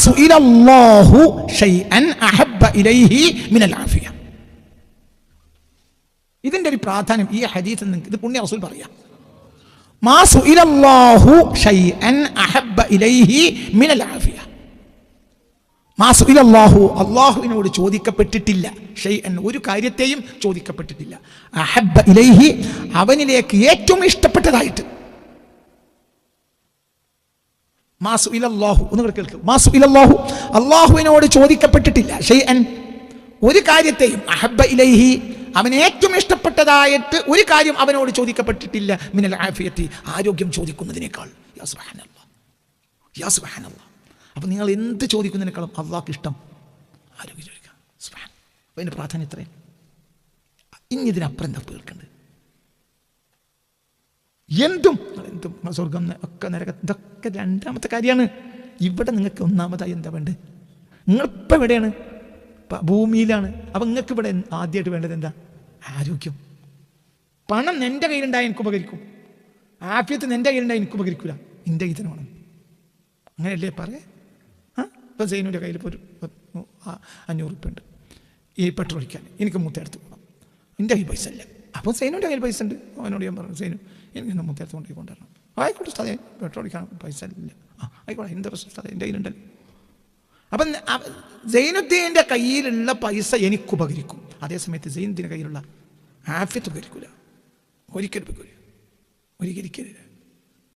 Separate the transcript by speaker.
Speaker 1: സുഇലല്ലാഹു ഷൈഅൻ അഹബ്ബ ഇലൈഹി മിനൽ ആഫിയ. ഇതിന്റെ ഒരു പ്രാധാന്യം ഈ ഹദീസ് ഇത് പുണ്യ റസൂൽ പറയാം. മാ സുഇലല്ലാഹു ഷൈഅൻ അഹബ്ബ ഇലൈഹി മിനൽ ആഫിയ. മാ സുഇലല്ലാഹു, അല്ലാഹുവിനോട് ചോദിക്കപ്പെട്ടിട്ടില്ല, ഷൈഅൻ ഒരു കാര്യത്തെയും ചോദിക്കപ്പെട്ടിട്ടില്ല, അഹബ്ബ ഇലൈഹി അവനിലേക്ക് ഏറ്റവും ഇഷ്ടപ്പെട്ടതായിട്ട്. മാ സുഇലല്ലാഹു, ഒന്ന് കേൾക്കുക, മാ സുഇലല്ലാഹു അല്ലാഹുവിനോട് ചോദിക്കപ്പെട്ടിട്ടില്ല, ഷൈഅൻ ഒരു കാര്യത്തെയും, അഹബ്ബ ഇലൈഹി അവന് ഏറ്റവും ഇഷ്ടപ്പെട്ടതായിട്ട് ഒരു കാര്യം അവനോട് ചോദിക്കപ്പെട്ടിട്ടില്ല, മിനൽ ആഫിയത്തി ആരോഗ്യം ചോദിക്കുന്നതിനേക്കാൾ. യാ സുബ്ഹാനല്ലാഹ്, യാ സുബ്ഹാനല്ലാഹ്. അപ്പം നിങ്ങൾ എന്ത് ചോദിക്കുന്നതിനേക്കാളും അള്ളാഹ്ക്ക് ഇഷ്ടം ആരോഗ്യം ചോദിക്കാം. സുബ്ഹാൻ, അപ്പം അതിൻ്റെ പ്രാധാന്യം ഇത്രയും. ഇനി ഇതിനപ്പുറം എന്താ കേൾക്കേണ്ടത്? എന്തും സ്വർഗം ഒക്കെ നരകം ഇതൊക്കെ രണ്ടാമത്തെ കാര്യമാണ്. ഇവിടെ നിങ്ങൾക്ക് ഒന്നാമതായി എന്താ വേണ്ടത്? നിങ്ങളിപ്പോൾ എവിടെയാണ്? ഭൂമിയിലാണ്. അപ്പം നിങ്ങൾക്ക് ഇവിടെ ആദ്യമായിട്ട് വേണ്ടത് എന്താ? ആരോഗ്യം. പണം എൻ്റെ കയ്യിലുണ്ടായാൽ എനിക്ക് ഉപകരിക്കും, ആഫിയത്ത് എൻ്റെ കയ്യിലുണ്ടായാൽ എനിക്ക് ഉപകരിക്കില്ല, എൻ്റെ കയ്യിൽ തന്നെ വേണം. അങ്ങനെയല്ലേ പറയാ? ഇപ്പം സൈനുവിൻ്റെ കയ്യിൽ ഇപ്പോൾ ഒരു 500 ഉറുപ്പ്യ ഉണ്ട് ഈ പെട്രോൾ അടിക്കാൻ, എനിക്ക് മൂത്തേടത്ത് പോകണം, എൻ്റെ കയ്യിൽ പൈസ ഇല്ല. അപ്പോൾ സൈനുവിൻ്റെ കയ്യിൽ പൈസ ഉണ്ട്. അവനോട് ഞാൻ പറഞ്ഞു, സൈനു എനിക്ക് മൂത്തേടത്ത് കൊണ്ടുപോയി കൊണ്ടുവരണം. ആയിക്കോട്ടെ ഉസ്താദേ, പെട്രോൾ അടിക്കാൻ പൈസ ഇല്ല. ആയിക്കോട്ടെ, എന്ത് പ്രശ്നം ഉസ്താദേ, എൻ്റെ കയ്യിലുണ്ടല്ലോ. അപ്പം സൈനുദ്ദീൻ്റെ കയ്യിലുള്ള പൈസ എനിക്ക് ഉപകരിക്കും, അതേസമയത്ത് സൈനുദ്ദീൻ്റെ കയ്യിലുള്ള ആഫിയത്ത് ഉപകരിക്കില്ല. ഒരിക്കലും ഉപകരിക്കില്ല.